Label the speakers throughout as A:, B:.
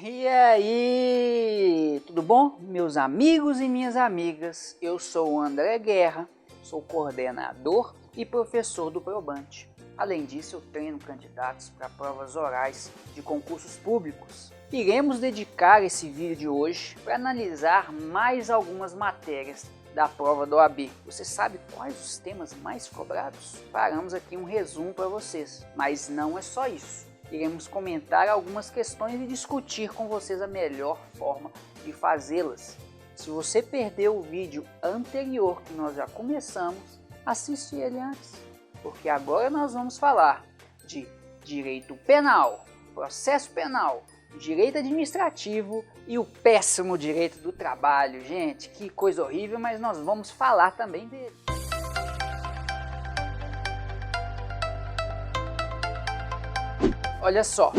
A: E aí, tudo bom? Meus amigos e minhas amigas, eu sou o André Guerra, sou coordenador e professor do Probante. Além disso, eu treino candidatos para provas orais de concursos públicos. Iremos dedicar esse vídeo de hoje para analisar mais algumas matérias da prova da OAB. Você sabe quais os temas mais cobrados? Paramos aqui um resumo para vocês, mas não é só isso. Iremos comentar algumas questões e discutir com vocês a melhor forma de fazê-las. Se você perdeu o vídeo anterior que nós já começamos, assiste ele antes, porque agora nós vamos falar de direito penal, processo penal, direito administrativo e o péssimo direito do trabalho. Gente, que coisa horrível, mas nós vamos falar também dele. Olha só,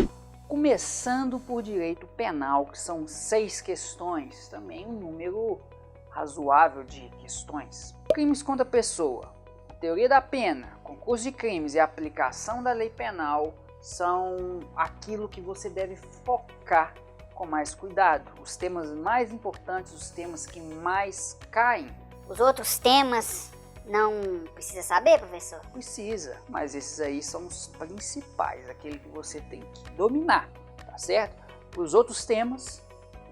A: começando por direito penal, que são 6 questões, também um número razoável de questões. Crimes contra a pessoa, teoria da pena, concurso de crimes e aplicação da lei penal são aquilo que você deve focar com mais cuidado. Os temas mais importantes, os temas que mais caem.
B: Os outros temas não precisa saber, professor?
A: Precisa, mas esses aí são os principais, aquele que você tem que dominar, tá certo? Os outros temas,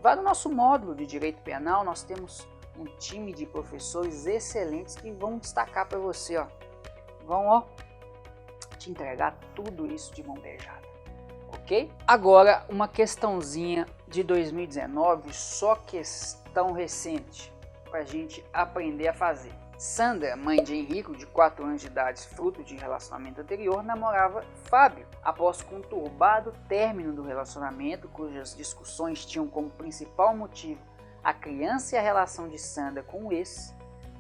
A: vá no nosso módulo de direito penal, nós temos um time de professores excelentes que vão destacar para você, ó. Vão, te entregar tudo isso de mão beijada, ok? Agora, uma questãozinha de 2019, só questão recente, para a gente aprender a fazer. Sandra, mãe de Henrico, de 4 anos de idade, fruto de relacionamento anterior, namorava Fábio. Após conturbado término do relacionamento, cujas discussões tinham como principal motivo a criança e a relação de Sandra com o ex,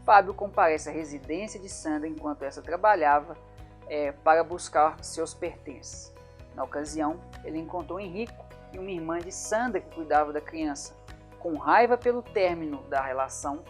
A: Fábio comparece à residência de Sandra enquanto essa trabalhava para buscar seus pertences. Na ocasião, ele encontrou Henrico e uma irmã de Sandra que cuidava da criança. Com raiva pelo término da relação,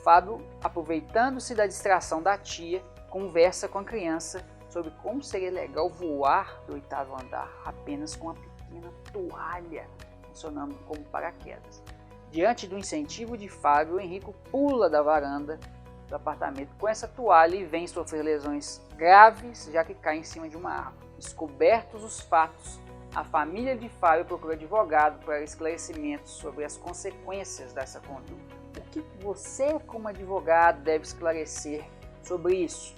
A: Fábio, aproveitando-se da distração da tia, conversa com a criança sobre como seria legal voar do 8º andar apenas com uma pequena toalha funcionando como paraquedas. Diante do incentivo de Fábio, Henrico pula da varanda do apartamento com essa toalha e vem sofrer lesões graves, já que cai em cima de uma árvore. Descobertos os fatos, a família de Fábio procura advogado para esclarecimentos sobre as consequências dessa conduta. O que você, como advogado, deve esclarecer sobre isso?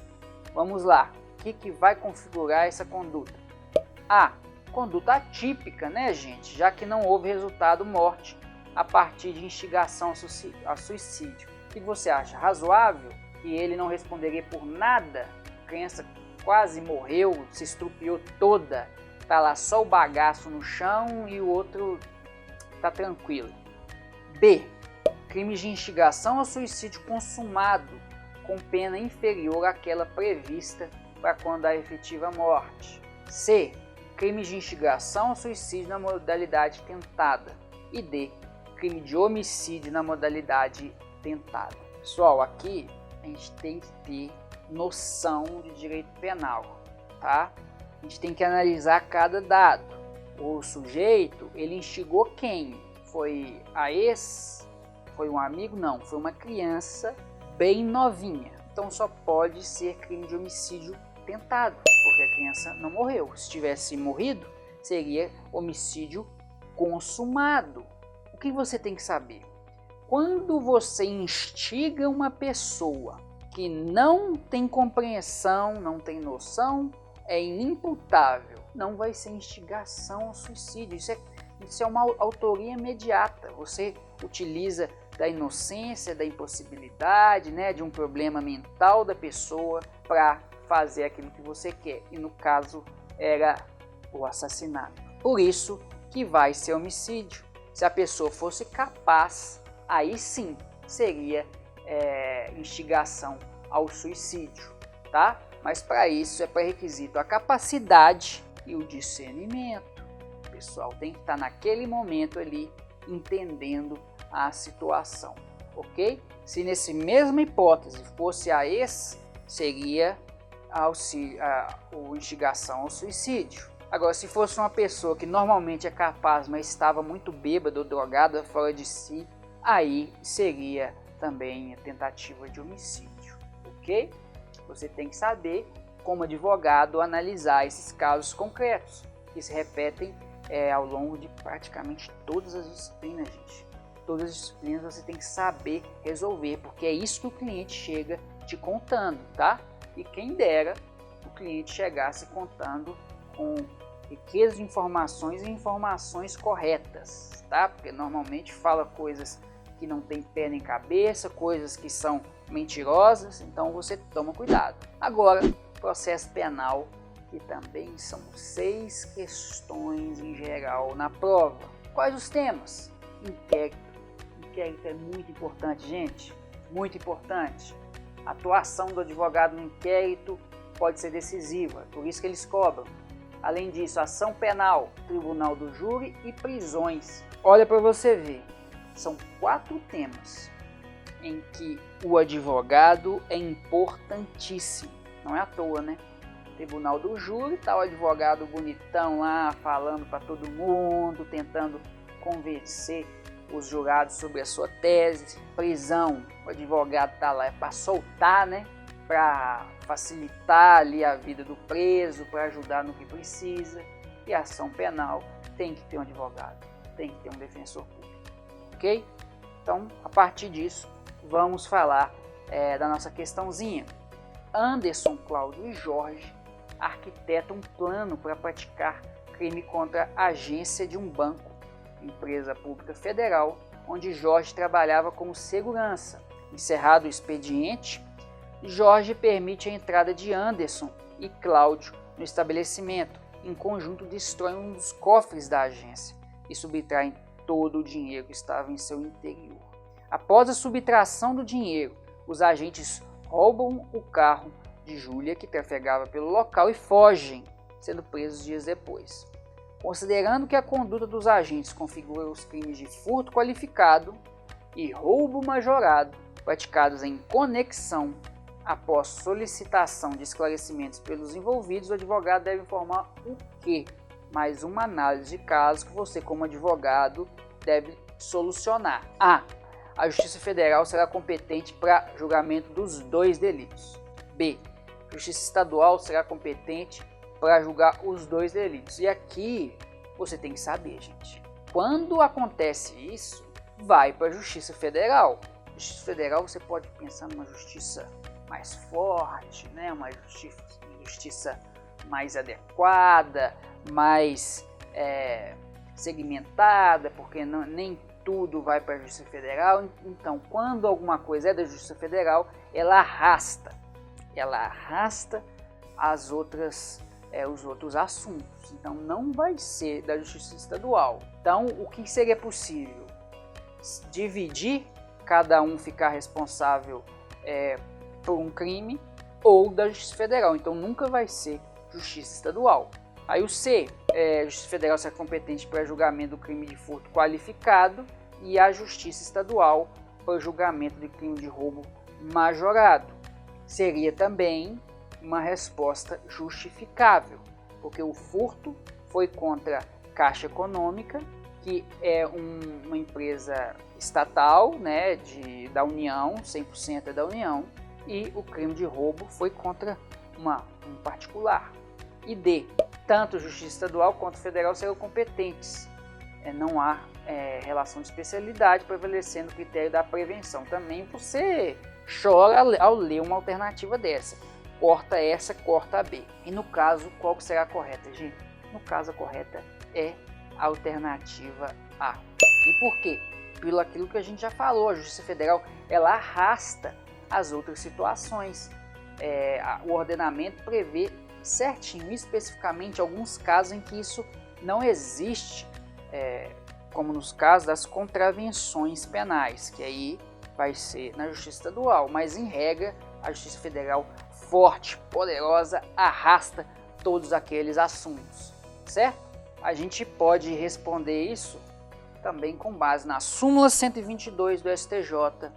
A: Vamos lá. O que vai configurar essa conduta? A. Conduta atípica, né, gente? Já que não houve resultado morte a partir de instigação a suicídio. O que você acha? Razoável? Que ele não responderia por nada? A criança quase morreu, se estrupiou toda. Tá lá só o bagaço no chão e o outro tá tranquilo. B. Crimes de instigação ao suicídio consumado com pena inferior àquela prevista para quando há efetiva morte. C. Crimes de instigação ao suicídio na modalidade tentada. E D. Crime de homicídio na modalidade tentada. Pessoal, aqui a gente tem que ter noção de direito penal, tá? A gente tem que analisar cada dado. O sujeito, ele instigou quem? Foi a ex? Foi um amigo? Não, foi uma criança bem novinha. Então só pode ser crime de homicídio tentado, porque a criança não morreu. Se tivesse morrido, seria homicídio consumado. O que você tem que saber? Quando você instiga uma pessoa que não tem compreensão, não tem noção, é inimputável. Não vai ser instigação ao suicídio. Isso é uma autoria imediata. Você utiliza da inocência, da impossibilidade, né, de um problema mental da pessoa para fazer aquilo que você quer. E no caso era o assassinato. Por isso que vai ser homicídio. Se a pessoa fosse capaz, aí sim seria instigação ao suicídio, tá? Mas para isso é pré-requisito a capacidade e o discernimento. O pessoal tem que estar naquele momento ali entendendo a situação, ok? Se nessa mesma hipótese fosse a ex, seria a instigação ao suicídio. Agora, se fosse uma pessoa que normalmente é capaz, mas estava muito bêbada ou drogada, fora de si, aí seria também a tentativa de homicídio, ok? Você tem que saber, como advogado, analisar esses casos concretos, que se repetem ao longo de praticamente todas as disciplinas, gente. Todas as disciplinas você tem que saber resolver, porque é isso que o cliente chega te contando, tá? E quem dera o cliente chegasse contando com riqueza de informações e informações corretas, tá? Porque normalmente fala coisas que não tem pé nem cabeça, coisas que são mentirosas, então você toma cuidado. Agora, processo penal, que também são 6 questões em geral na prova. Quais os temas? Inquérito. Inquérito é muito importante, gente, muito importante. A atuação do advogado no inquérito pode ser decisiva, por isso que eles cobram. Além disso, ação penal, tribunal do júri e prisões. Olha para você ver, são 4 temas em que o advogado é importantíssimo. Não é à toa, né? Tribunal do júri, tá o advogado bonitão lá falando para todo mundo, tentando convencer os jurados sobre a sua tese. Prisão, o advogado tá lá para soltar, né? Para facilitar ali a vida do preso, para ajudar no que precisa. E a ação penal tem que ter um advogado, tem que ter um defensor público, ok? Então, a partir disso, vamos falar da nossa questãozinha. Anderson, Cláudio e Jorge arquitetam um plano para praticar crime contra a agência de um banco, empresa pública federal, onde Jorge trabalhava como segurança. Encerrado o expediente, Jorge permite a entrada de Anderson e Cláudio no estabelecimento. Em conjunto, destroem um dos cofres da agência e subtraem todo o dinheiro que estava em seu interior. Após a subtração do dinheiro, os agentes roubam o carro de Júlia, que trafegava pelo local, e fogem, sendo presos dias depois. Considerando que a conduta dos agentes configura os crimes de furto qualificado e roubo majorado, praticados em conexão, após solicitação de esclarecimentos pelos envolvidos, o advogado deve informar o quê? Mais uma análise de caso que você, como advogado, deve solucionar. A Justiça Federal será competente para julgamento dos 2 delitos. B. A Justiça Estadual será competente para julgar os 2 delitos. E aqui você tem que saber, gente. Quando acontece isso, vai para a Justiça Federal. Justiça Federal, você pode pensar numa justiça mais forte, né? Uma justiça mais adequada, mais segmentada, porque nem tudo vai para a Justiça Federal. Então, quando alguma coisa é da Justiça Federal, ela arrasta os outros assuntos. Então, não vai ser da Justiça Estadual. Então, o que seria possível? Dividir, cada um ficar responsável por um crime, ou da Justiça Federal. Então, nunca vai ser Justiça Estadual. Aí o C, a Justiça Federal será competente para julgamento do crime de furto qualificado e a Justiça Estadual para julgamento de crime de roubo majorado. Seria também uma resposta justificável, porque o furto foi contra a Caixa Econômica, que é uma empresa estatal, né, da União, 100% é da União, e o crime de roubo foi contra um particular. E D, tanto a Justiça Estadual quanto a Federal serão competentes. Não há relação de especialidade, prevalecendo o critério da prevenção. Também você chora ao ler uma alternativa dessa. Corta essa, corta a B. E no caso, qual que será a correta, gente? No caso, a correta é a alternativa A. E por quê? Pelo aquilo que a gente já falou, a Justiça Federal ela arrasta as outras situações. O ordenamento prevê certinho, especificamente, alguns casos em que isso não existe, como nos casos das contravenções penais, que aí vai ser na Justiça Estadual, mas em regra a Justiça Federal forte, poderosa, arrasta todos aqueles assuntos, certo? A gente pode responder isso também com base na súmula 122 do STJ,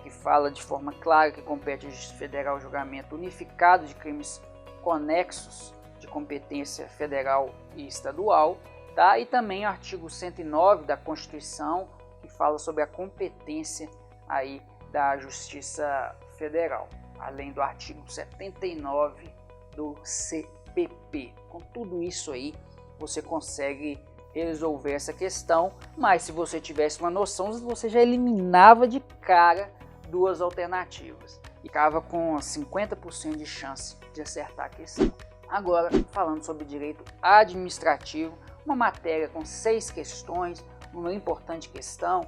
A: que fala de forma clara que compete à Justiça Federal o julgamento unificado de crimes conexos de de competência federal e estadual, tá? E também o artigo 109 da Constituição, que fala sobre a competência aí da Justiça Federal, além do artigo 79 do CPP. Com tudo isso aí, você consegue resolver essa questão, mas se você tivesse uma noção, você já eliminava de cara duas alternativas e ficava com 50% de chance de acertar a questão. Agora, falando sobre direito administrativo, uma matéria com 6 questões, uma importante questão,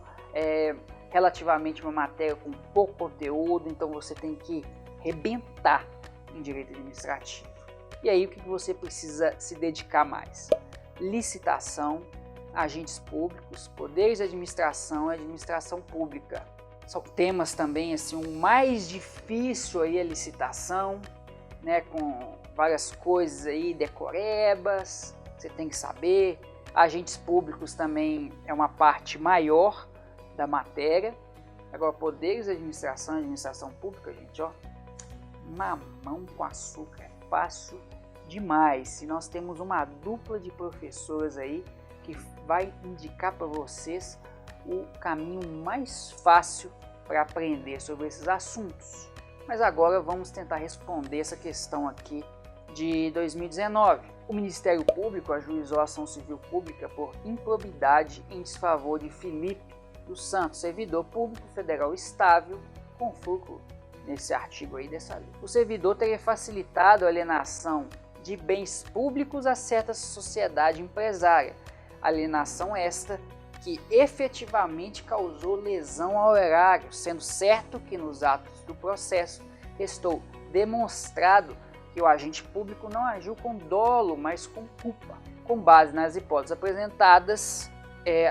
A: relativamente uma matéria com pouco conteúdo, então você tem que rebentar em direito administrativo. E aí o que você precisa se dedicar mais? Licitação, agentes públicos, poderes de administração e administração pública. São temas também assim, o mais difícil aí é a licitação, né, com várias coisas aí, decorebas, você tem que saber. Agentes públicos também é uma parte maior da matéria. Agora, poderes de administração e administração pública, gente, ó, mamão com açúcar, é fácil demais. E nós temos uma dupla de professores aí que vai indicar para vocês o caminho mais fácil para aprender sobre esses assuntos. Mas agora vamos tentar responder essa questão aqui de 2019. O Ministério Público ajuizou a ação civil pública por improbidade em desfavor de Felipe dos Santos, servidor público federal estável, com fulcro nesse artigo aí dessa lei. O servidor teria facilitado a alienação de bens públicos a certa sociedade empresária, alienação esta que efetivamente causou lesão ao erário, sendo certo que nos atos do processo restou demonstrado que o agente público não agiu com dolo, mas com culpa. Com base nas hipóteses apresentadas,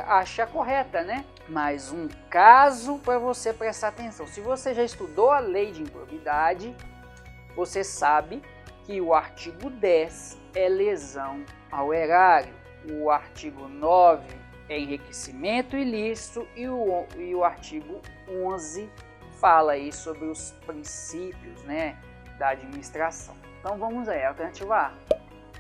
A: acha correta, né? Mais um caso para você prestar atenção. Se você já estudou a lei de improbidade, você sabe que o artigo 10 é lesão ao erário, o artigo 9 é enriquecimento ilícito e o artigo 11 fala aí sobre os princípios, né, da administração. Então vamos aí, alternativa A.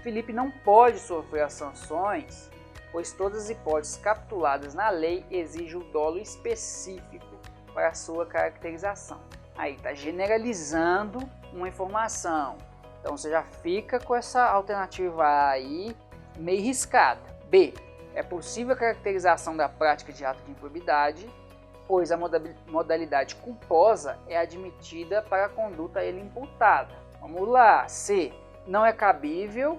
A: Felipe não pode sofrer as sanções, pois todas as hipóteses capituladas na lei exigem o dolo específico para a sua caracterização. Aí está generalizando uma informação. Então você já fica com essa alternativa A aí meio riscada. B. É possível a caracterização da prática de ato de improbidade, pois a modalidade culposa é admitida para a conduta a ele imputada. Vamos lá. C. Não é cabível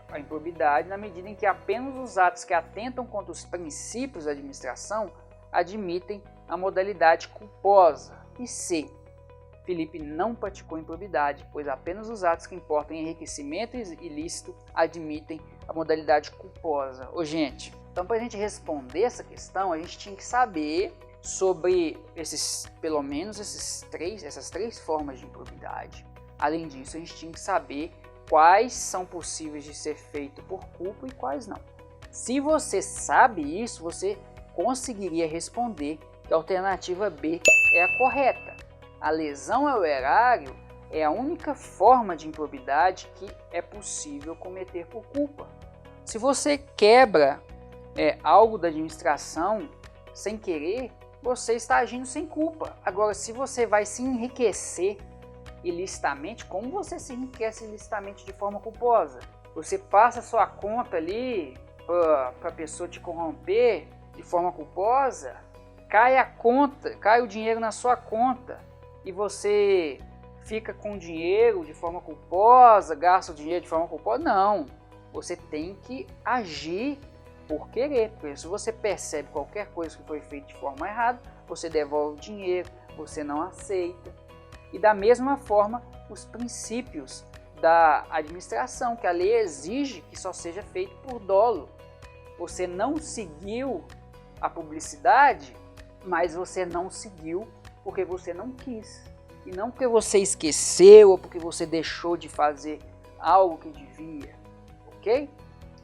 A: a improbidade na medida em que apenas os atos que atentam contra os princípios da administração admitem a modalidade culposa. E C. Felipe não praticou improbidade, pois apenas os atos que importam em enriquecimento ilícito admitem a modalidade culposa. Gente, então para a gente responder essa questão, a gente tinha que saber sobre pelo menos essas três formas de improbidade. Além disso, a gente tinha que saber quais são possíveis de ser feito por culpa e quais não. Se você sabe isso, você conseguiria responder que a alternativa B é a correta. A lesão ao erário é a única forma de improbidade que é possível cometer por culpa. Se você quebra algo da administração sem querer, você está agindo sem culpa. Agora, se você vai se enriquecer ilicitamente, como você se enriquece ilicitamente de forma culposa? Você passa a sua conta ali para a pessoa te corromper de forma culposa, cai o dinheiro na sua conta e você fica com o dinheiro de forma culposa, gasta o dinheiro de forma culposa. Não, você tem que agir por querer, porque se você percebe qualquer coisa que foi feita de forma errada, você devolve o dinheiro, você não aceita. E da mesma forma, os princípios da administração, que a lei exige que só seja feito por dolo. Você não seguiu a publicidade, mas você não seguiu porque você não quis. E não porque você esqueceu ou porque você deixou de fazer algo que devia. Ok?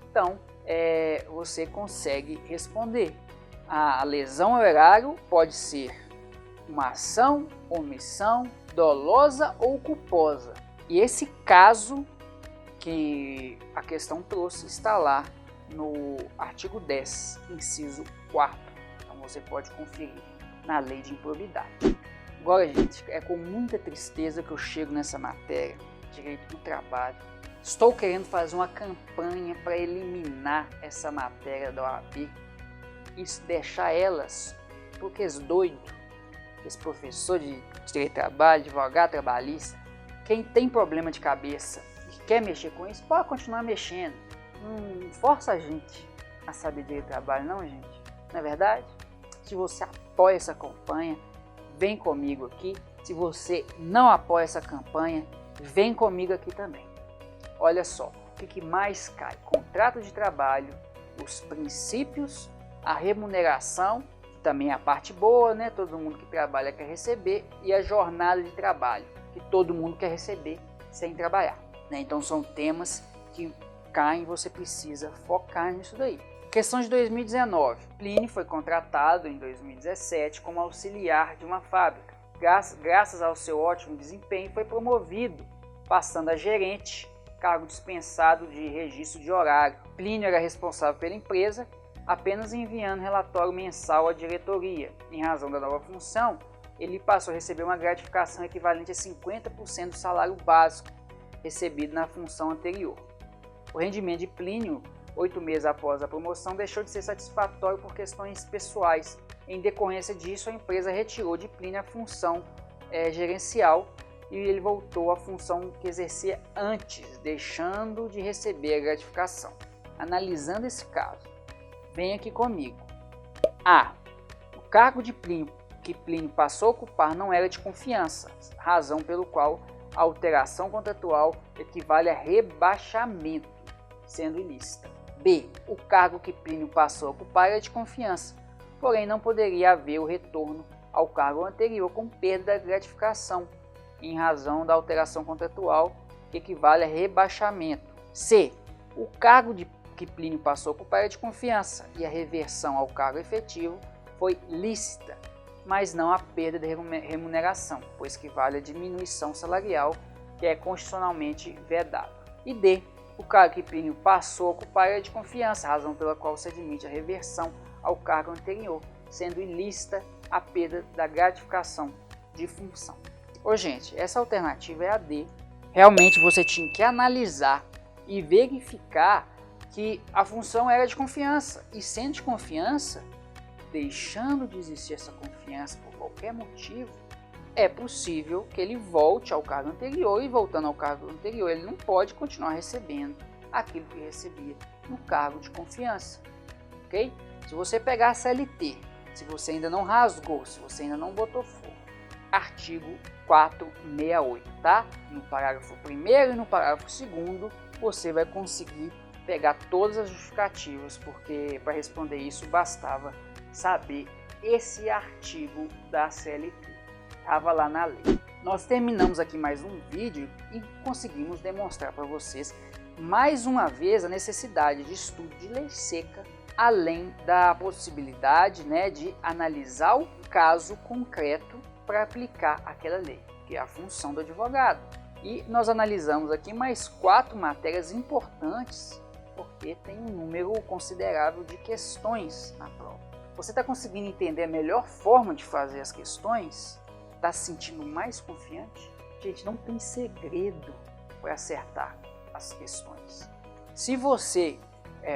A: Então, você consegue responder. A lesão ao erário pode ser uma ação, omissão, dolosa ou culposa. E esse caso que a questão trouxe está lá no artigo 10, inciso 4. Então você pode conferir na lei de improbidade. Agora, gente, é com muita tristeza que eu chego nessa matéria, direito do trabalho. Estou querendo fazer uma campanha para eliminar essa matéria da OAB e deixar elas, porque esse doido, esse professor de direito do trabalho, advogado trabalhista, quem tem problema de cabeça e quer mexer com isso, pode continuar mexendo. Não força a gente a saber direito do trabalho, não, gente. Não é verdade? Se você apoia essa campanha, vem comigo aqui. Se você não apoia essa campanha, vem comigo aqui também. Olha só, o que mais cai? Contrato de trabalho, os princípios, a remuneração, que também é a parte boa, né? Todo mundo que trabalha quer receber, e a jornada de trabalho, que todo mundo quer receber sem trabalhar, né? Então são temas que caem e você precisa focar nisso daí. Questão de 2019. Plínio foi contratado em 2017 como auxiliar de uma fábrica. Graças ao seu ótimo desempenho, foi promovido, passando a gerente, cargo dispensado de registro de horário. Plínio era responsável pela empresa, apenas enviando relatório mensal à diretoria. Em razão da nova função, ele passou a receber uma gratificação equivalente a 50% do salário básico recebido na função anterior. O rendimento de Plínio, 8 meses após a promoção, deixou de ser satisfatório por questões pessoais. Em decorrência disso, a empresa retirou de Plínio a função gerencial e ele voltou à função que exercia antes, deixando de receber a gratificação. Analisando esse caso, vem aqui comigo. A. O cargo de Plínio que Plínio passou a ocupar não era de confiança, razão pelo qual a alteração contratual equivale a rebaixamento, sendo ilícita. B. O cargo que Plínio passou a ocupar era de confiança, porém não poderia haver o retorno ao cargo anterior com perda da gratificação, em razão da alteração contratual que equivale a rebaixamento. C. O cargo que Plínio passou a ocupar era de confiança e a reversão ao cargo efetivo foi lícita, mas não a perda de remuneração, pois equivale a diminuição salarial, que é constitucionalmente vedado. E D. O cargo que Plínio passou a ocupar era de confiança, razão pela qual se admite a reversão ao cargo anterior, sendo ilícita a perda da gratificação de função. Ô gente, essa alternativa é a D. Realmente você tinha que analisar e verificar que a função era de confiança, e sendo de confiança, deixando de existir essa confiança por qualquer motivo, é possível que ele volte ao cargo anterior, e voltando ao cargo anterior, ele não pode continuar recebendo aquilo que recebia no cargo de confiança, ok? Se você pegar a CLT, se você ainda não rasgou, se você ainda não botou fogo, artigo 468, tá? No parágrafo 1º e no parágrafo 2º, você vai conseguir pegar todas as justificativas, porque para responder isso bastava saber esse artigo da CLT. Estava lá na lei. Nós terminamos aqui mais um vídeo e conseguimos demonstrar para vocês mais uma vez a necessidade de estudo de lei seca, além da possibilidade, né, de analisar o caso concreto para aplicar aquela lei, que é a função do advogado. E nós analisamos aqui mais 4 matérias importantes, porque tem um número considerável de questões na prova. Você está conseguindo entender a melhor forma de fazer as questões? Está se sentindo mais confiante? Gente, não tem segredo para acertar as questões. Se você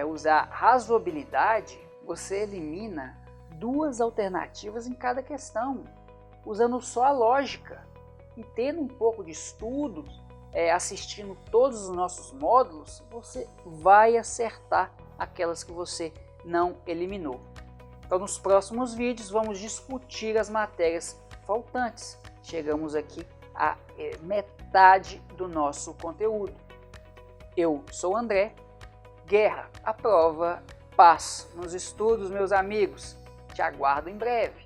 A: usar razoabilidade, você elimina 2 alternativas em cada questão, usando só a lógica e tendo um pouco de estudo, assistindo todos os nossos módulos, você vai acertar aquelas que você não eliminou. Então, nos próximos vídeos, vamos discutir as matérias faltantes. Chegamos aqui à metade do nosso conteúdo. Eu sou o André. Guerra, aprova, paz nos estudos, meus amigos. Te aguardo em breve.